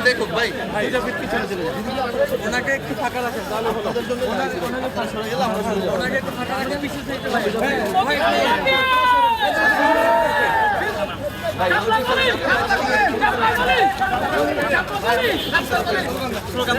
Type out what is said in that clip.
দেখুক ভাই, ওনাকে একটু ফাঁকা রাখেন তাহলে হলো। ওনাকে একটু ফাঁকা রাখেন, পিছিয়ে থেকে স্লোগান